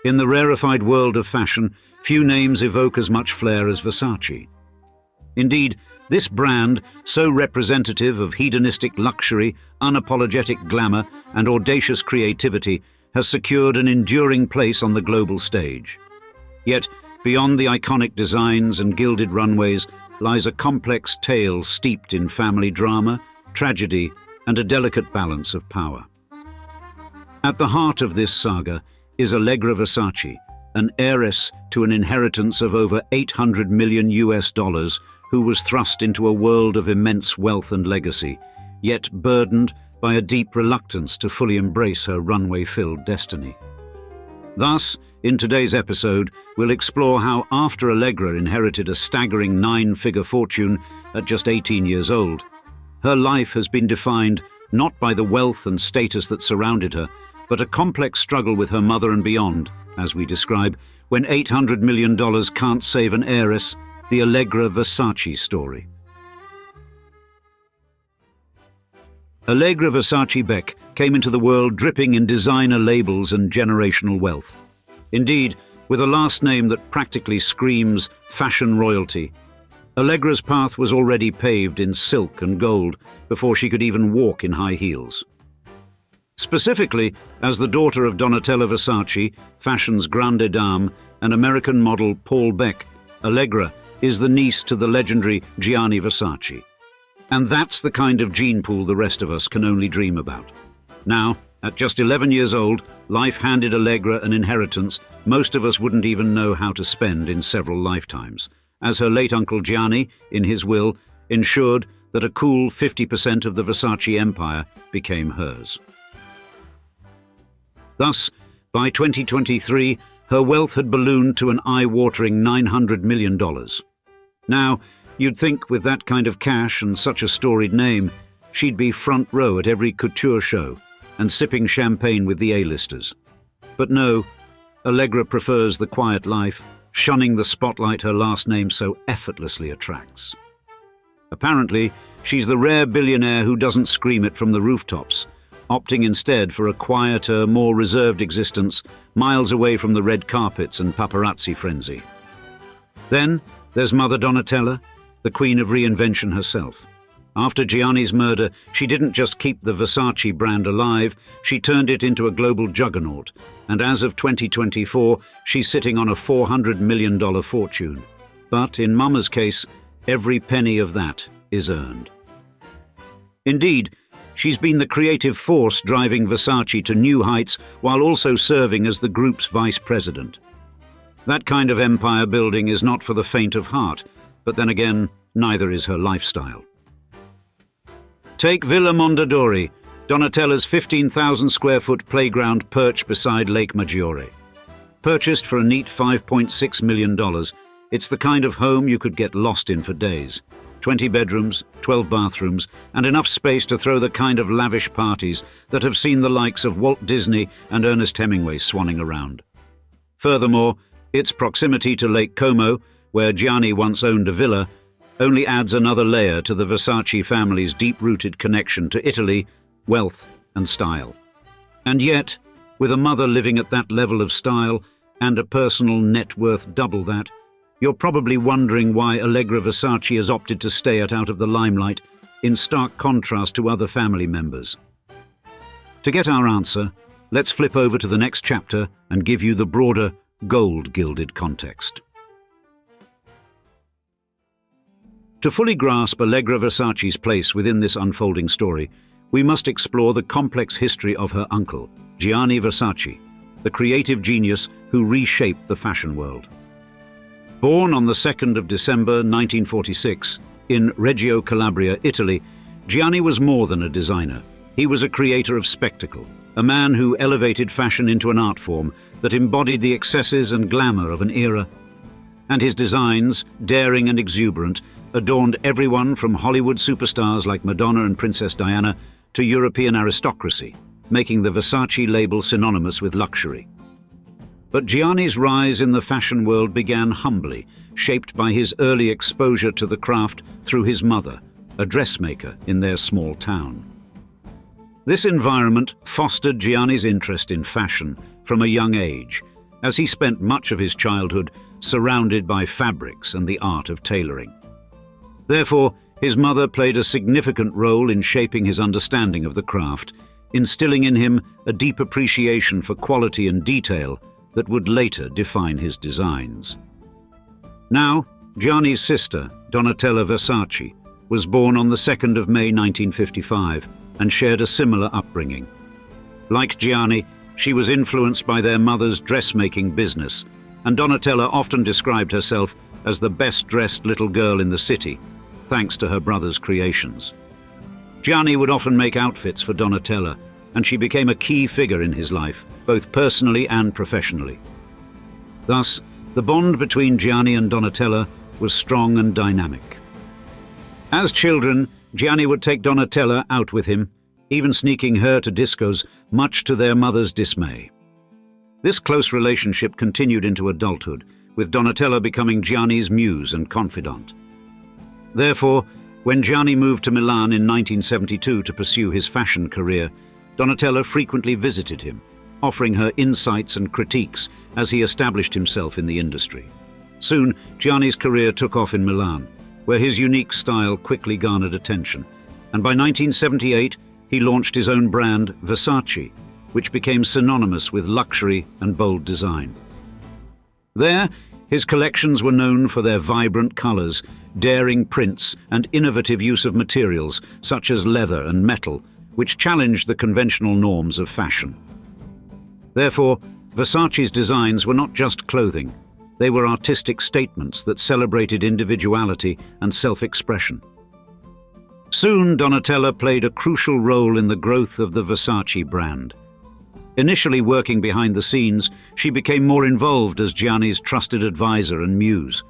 In the rarefied world of fashion, few names evoke as much flair as Versace. Indeed, this brand, so representative of hedonistic luxury, unapologetic glamour, and audacious creativity, has secured an enduring place on the global stage. Yet, beyond the iconic designs and gilded runways lies a complex tale steeped in family drama, tragedy, and a delicate balance of power. At the heart of this saga is Allegra Versace, an heiress to an inheritance of over $800 million who was thrust into a world of immense wealth and legacy, yet burdened by a deep reluctance to fully embrace her runway-filled destiny. Thus, in today's episode, we'll explore how after Allegra inherited a staggering 9-figure fortune at just 18 years old, her life has been defined not by the wealth and status that surrounded her, but a complex struggle with her mother and beyond, as we describe, when $800 million can't save an heiress, the Allegra Versace story. Allegra Versace Beck came into the world dripping in designer labels and generational wealth. Indeed, with a last name that practically screams fashion royalty, Allegra's path was already paved in silk and gold before she could even walk in high heels. Specifically, as the daughter of Donatella Versace, fashion's grande dame, and American model Paul Beck, Allegra is the niece to the legendary Gianni Versace. And that's the kind of gene pool the rest of us can only dream about. Now, at just 11 years old, life handed Allegra an inheritance most of us wouldn't even know how to spend in several lifetimes, as her late uncle Gianni, in his will, ensured that a cool 50% of the Versace empire became hers. Thus, by 2023, her wealth had ballooned to an eye-watering $900 million. Now, you'd think with that kind of cash and such a storied name, she'd be front row at every couture show and sipping champagne with the A-listers. But no, Allegra prefers the quiet life, shunning the spotlight her last name so effortlessly attracts. Apparently, she's the rare billionaire who doesn't scream it from the rooftops, opting instead for a quieter, more reserved existence miles away from the red carpets and paparazzi frenzy. Then there's Mother Donatella, the queen of reinvention herself. After Gianni's murder, she didn't just keep the Versace brand alive, she turned it into a global juggernaut, and as of 2024, she's sitting on a $400 million fortune. But in Mama's case, every penny of that is earned. Indeed, she's been the creative force driving Versace to new heights while also serving as the group's vice president. That kind of empire building is not for the faint of heart, but then again, neither is her lifestyle. Take Villa Mondadori, Donatella's 15,000 square foot playground perched beside Lake Maggiore. Purchased for a neat $5.6 million, it's the kind of home you could get lost in for days. 20 bedrooms, 12 bathrooms, and enough space to throw the kind of lavish parties that have seen the likes of Walt Disney and Ernest Hemingway swanning around. Furthermore, its proximity to Lake Como, where Gianni once owned a villa, only adds another layer to the Versace family's deep-rooted connection to Italy, wealth, and style. And yet, with a mother living at that level of style and a personal net worth double that, you're probably wondering why Allegra Versace has opted to stay out of the limelight, in stark contrast to other family members. To get our answer, let's flip over to the next chapter and give you the broader, gold-gilded context. To fully grasp Allegra Versace's place within this unfolding story, we must explore the complex history of her uncle, Gianni Versace, the creative genius who reshaped the fashion world. Born on the 2nd of December 1946 in Reggio Calabria, Italy, Gianni was more than a designer. He was a creator of spectacle, a man who elevated fashion into an art form that embodied the excesses and glamour of an era. And his designs, daring and exuberant, adorned everyone from Hollywood superstars like Madonna and Princess Diana to European aristocracy, making the Versace label synonymous with luxury. But Gianni's rise in the fashion world began humbly, shaped by his early exposure to the craft through his mother, a dressmaker in their small town. This environment fostered Gianni's interest in fashion from a young age, as he spent much of his childhood surrounded by fabrics and the art of tailoring. Therefore, his mother played a significant role in shaping his understanding of the craft, instilling in him a deep appreciation for quality and detail that would later define his designs. Now, Gianni's sister, Donatella Versace, was born on the 2nd of May 1955 and shared a similar upbringing. Like Gianni, she was influenced by their mother's dressmaking business, and Donatella often described herself as the best-dressed little girl in the city, thanks to her brother's creations. Gianni would often make outfits for Donatella, and she became a key figure in his life, both personally and professionally. Thus, the bond between Gianni and Donatella was strong and dynamic. As children, Gianni would take Donatella out with him, even sneaking her to discos, much to their mother's dismay. This close relationship continued into adulthood, with Donatella becoming Gianni's muse and confidant. Therefore, when Gianni moved to Milan in 1972 to pursue his fashion career, Donatella frequently visited him, offering her insights and critiques as he established himself in the industry. Soon, Gianni's career took off in Milan, where his unique style quickly garnered attention, and by 1978 he launched his own brand, Versace, which became synonymous with luxury and bold design. There, his collections were known for their vibrant colors, daring prints, and innovative use of materials such as leather and metal, which challenged the conventional norms of fashion. Therefore, Versace's designs were not just clothing, they were artistic statements that celebrated individuality and self-expression. Soon, Donatella played a crucial role in the growth of the Versace brand. Initially working behind the scenes, she became more involved as Gianni's trusted advisor and muse,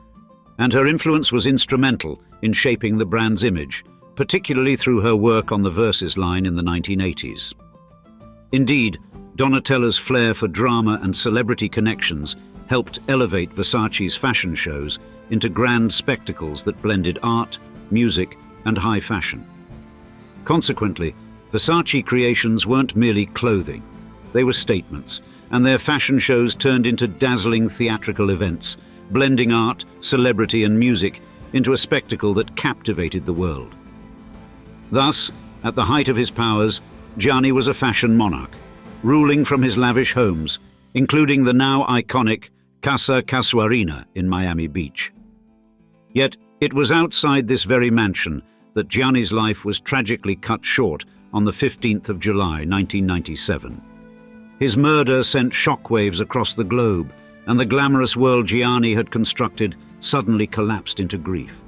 and her influence was instrumental in shaping the brand's image, particularly through her work on the Versaces line in the 1980s. Indeed, Donatella's flair for drama and celebrity connections helped elevate Versace's fashion shows into grand spectacles that blended art, music, and high fashion. Consequently, Versace creations weren't merely clothing, they were statements, and their fashion shows turned into dazzling theatrical events, blending art, celebrity, and music into a spectacle that captivated the world. Thus, at the height of his powers, Gianni was a fashion monarch, ruling from his lavish homes, including the now iconic Casa Casuarina in Miami Beach. Yet, it was outside this very mansion that Gianni's life was tragically cut short on the 15th of July, 1997. His murder sent shockwaves across the globe, and the glamorous world Gianni had constructed suddenly collapsed into grief.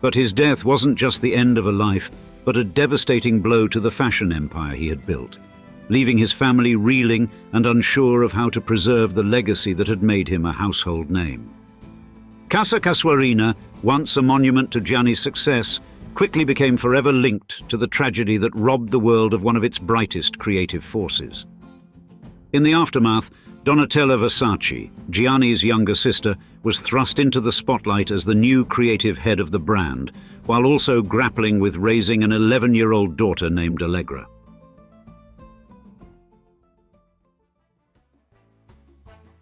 But his death wasn't just the end of a life, but a devastating blow to the fashion empire he had built, leaving his family reeling and unsure of how to preserve the legacy that had made him a household name. Casa Casuarina, once a monument to Gianni's success, quickly became forever linked to the tragedy that robbed the world of one of its brightest creative forces. In the aftermath, Donatella Versace, Gianni's younger sister, was thrust into the spotlight as the new creative head of the brand, while also grappling with raising an 11-year-old daughter named Allegra.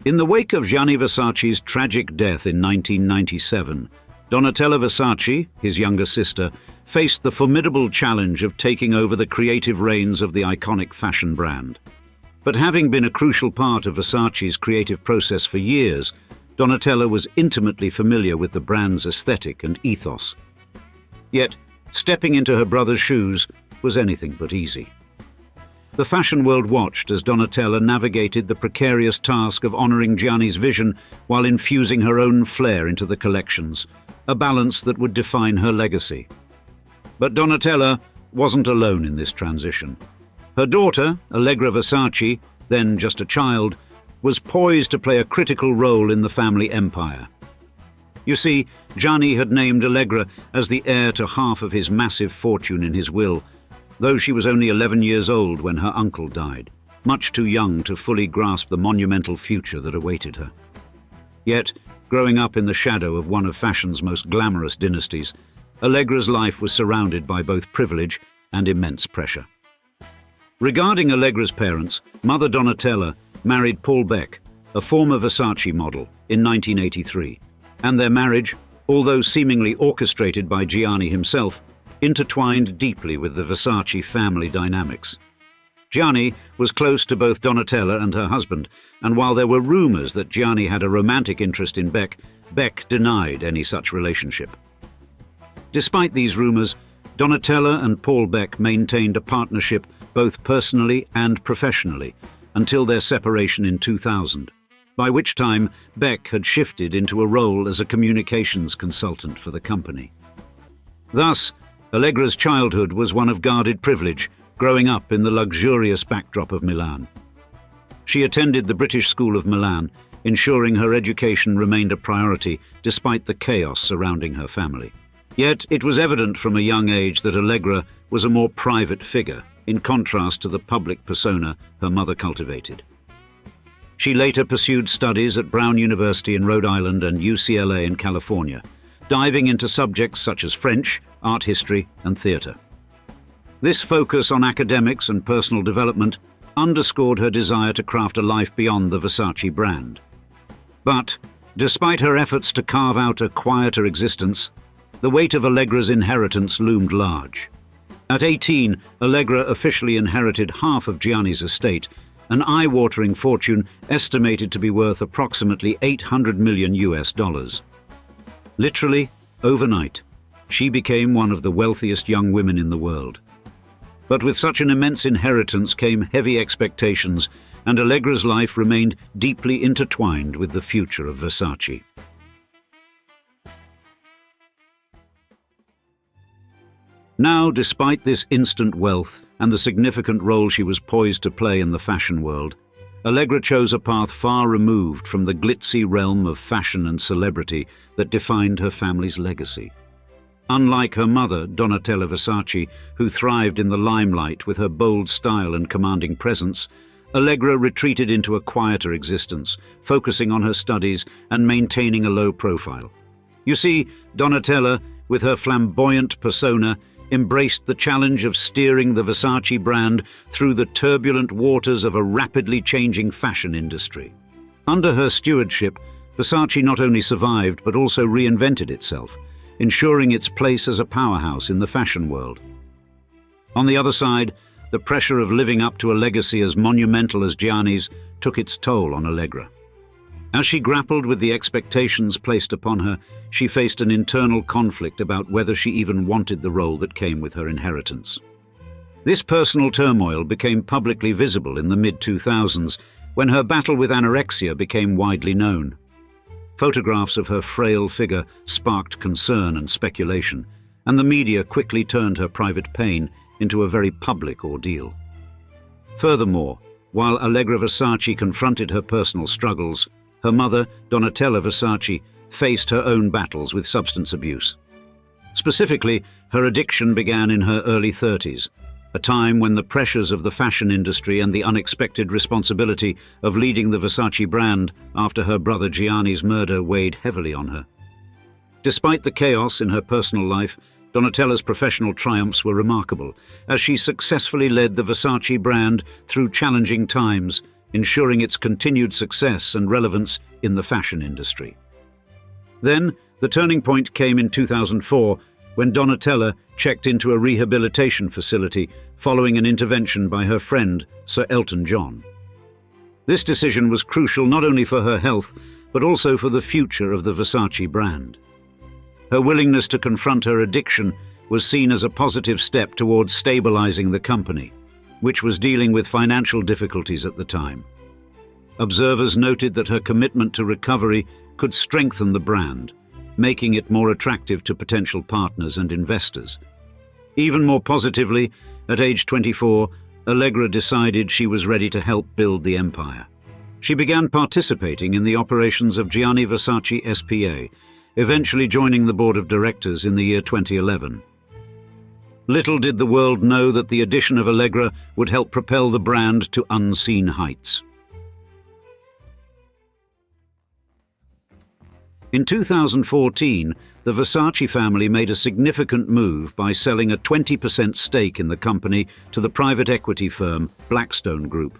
In the wake of Gianni Versace's tragic death in 1997, Donatella Versace, his younger sister, faced the formidable challenge of taking over the creative reins of the iconic fashion brand. But having been a crucial part of Versace's creative process for years, Donatella was intimately familiar with the brand's aesthetic and ethos. Yet, stepping into her brother's shoes was anything but easy. The fashion world watched as Donatella navigated the precarious task of honoring Gianni's vision while infusing her own flair into the collections, a balance that would define her legacy. But Donatella wasn't alone in this transition. Her daughter, Allegra Versace, then just a child, was poised to play a critical role in the family empire. You see, Gianni had named Allegra as the heir to half of his massive fortune in his will, though she was only 11 years old when her uncle died, much too young to fully grasp the monumental future that awaited her. Yet, growing up in the shadow of one of fashion's most glamorous dynasties, Allegra's life was surrounded by both privilege and immense pressure. Regarding Allegra's parents, Mother Donatella married Paul Beck, a former Versace model, in 1983, and their marriage, although seemingly orchestrated by Gianni himself, intertwined deeply with the Versace family dynamics. Gianni was close to both Donatella and her husband, and while there were rumors that Gianni had a romantic interest in Beck, Beck denied any such relationship. Despite these rumors, Donatella and Paul Beck maintained a partnership both personally and professionally until their separation in 2000, by which time Beck had shifted into a role as a communications consultant for the company. Thus, Allegra's childhood was one of guarded privilege, growing up in the luxurious backdrop of Milan. She attended the British School of Milan, ensuring her education remained a priority despite the chaos surrounding her family. Yet it was evident from a young age that Allegra was a more private figure, in contrast to the public persona her mother cultivated. She later pursued studies at Brown University in Rhode Island and UCLA in California, diving into subjects such as French, art history, and theatre. This focus on academics and personal development underscored her desire to craft a life beyond the Versace brand. But, despite her efforts to carve out a quieter existence, the weight of Allegra's inheritance loomed large. At 18, Allegra officially inherited half of Gianni's estate, an eye-watering fortune estimated to be worth approximately $800 million US. Literally, overnight, she became one of the wealthiest young women in the world. But with such an immense inheritance came heavy expectations, and Allegra's life remained deeply intertwined with the future of Versace. Now, despite this instant wealth and the significant role she was poised to play in the fashion world, Allegra chose a path far removed from the glitzy realm of fashion and celebrity that defined her family's legacy. Unlike her mother, Donatella Versace, who thrived in the limelight with her bold style and commanding presence, Allegra retreated into a quieter existence, focusing on her studies and maintaining a low profile. You see, Donatella, with her flamboyant persona, embraced the challenge of steering the Versace brand through the turbulent waters of a rapidly changing fashion industry. Under her stewardship, Versace not only survived but also reinvented itself, ensuring its place as a powerhouse in the fashion world. On the other side, the pressure of living up to a legacy as monumental as Gianni's took its toll on Allegra. As she grappled with the expectations placed upon her, she faced an internal conflict about whether she even wanted the role that came with her inheritance. This personal turmoil became publicly visible in the mid-2000s, when her battle with anorexia became widely known. Photographs of her frail figure sparked concern and speculation, and the media quickly turned her private pain into a very public ordeal. Furthermore, while Allegra Versace confronted her personal struggles, her mother, Donatella Versace, faced her own battles with substance abuse. Specifically, her addiction began in her early 30s, a time when the pressures of the fashion industry and the unexpected responsibility of leading the Versace brand after her brother Gianni's murder weighed heavily on her. Despite the chaos in her personal life, Donatella's professional triumphs were remarkable, as she successfully led the Versace brand through challenging times, ensuring its continued success and relevance in the fashion industry. Then, the turning point came in 2004, when Donatella checked into a rehabilitation facility following an intervention by her friend, Sir Elton John. This decision was crucial not only for her health, but also for the future of the Versace brand. Her willingness to confront her addiction was seen as a positive step towards stabilizing the company, which was dealing with financial difficulties at the time. Observers noted that her commitment to recovery could strengthen the brand, making it more attractive to potential partners and investors. Even more positively, at age 24, Allegra decided she was ready to help build the empire. She began participating in the operations of Gianni Versace SPA, eventually joining the board of directors in the year 2011. Little did the world know that the addition of Allegra would help propel the brand to unseen heights. In 2014, the Versace family made a significant move by selling a 20% stake in the company to the private equity firm Blackstone Group.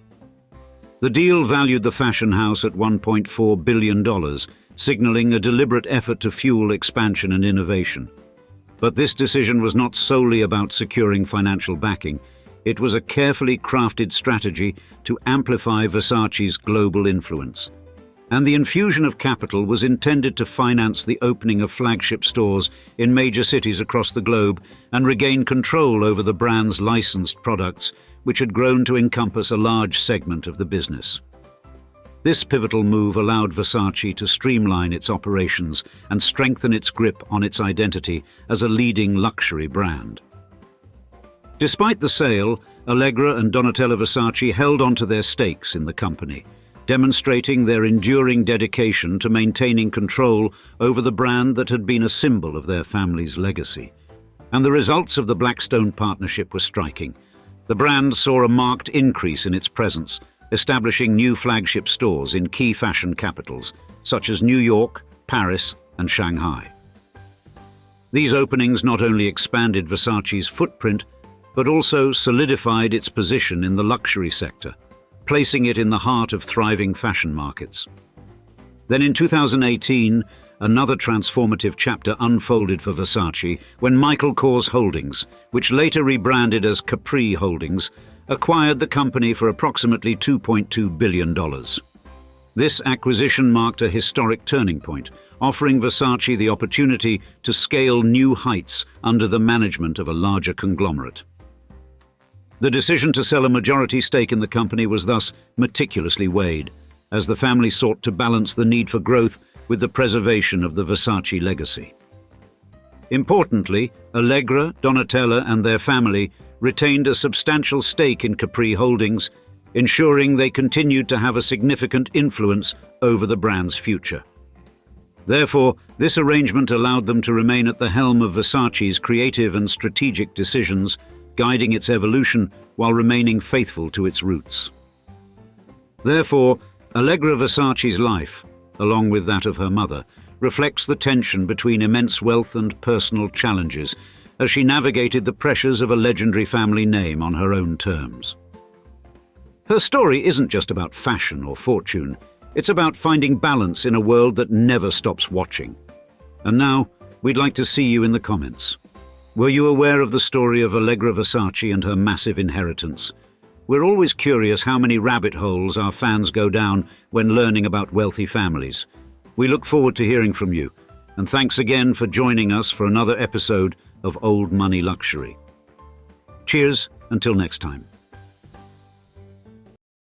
The deal valued the fashion house at $1.4 billion, signaling a deliberate effort to fuel expansion and innovation. But this decision was not solely about securing financial backing. It was a carefully crafted strategy to amplify Versace's global influence. And the infusion of capital was intended to finance the opening of flagship stores in major cities across the globe and regain control over the brand's licensed products, which had grown to encompass a large segment of the business. This pivotal move allowed Versace to streamline its operations and strengthen its grip on its identity as a leading luxury brand. Despite the sale, Allegra and Donatella Versace held onto their stakes in the company, demonstrating their enduring dedication to maintaining control over the brand that had been a symbol of their family's legacy. And the results of the Blackstone partnership were striking. The brand saw a marked increase in its presence, establishing new flagship stores in key fashion capitals, such as New York, Paris, and Shanghai. These openings not only expanded Versace's footprint, but also solidified its position in the luxury sector, placing it in the heart of thriving fashion markets. Then in 2018, another transformative chapter unfolded for Versace when Michael Kors Holdings, which later rebranded as Capri Holdings, acquired the company for approximately $2.2 billion. This acquisition marked a historic turning point, offering Versace the opportunity to scale new heights under the management of a larger conglomerate. The decision to sell a majority stake in the company was thus meticulously weighed, as the family sought to balance the need for growth with the preservation of the Versace legacy. Importantly, Allegra, Donatella, and their family retained a substantial stake in Capri Holdings, ensuring they continued to have a significant influence over the brand's future. Therefore, this arrangement allowed them to remain at the helm of Versace's creative and strategic decisions, guiding its evolution while remaining faithful to its roots. Therefore, Allegra Versace's life, along with that of her mother, reflects the tension between immense wealth and personal challenges as she navigated the pressures of a legendary family name on her own terms. Her story isn't just about fashion or fortune, it's about finding balance in a world that never stops watching. And now, we'd like to see you in the comments. Were you aware of the story of Allegra Versace and her massive inheritance? We're always curious how many rabbit holes our fans go down when learning about wealthy families. We look forward to hearing from you, and thanks again for joining us for another episode of Old Money Luxury. Cheers, until next time.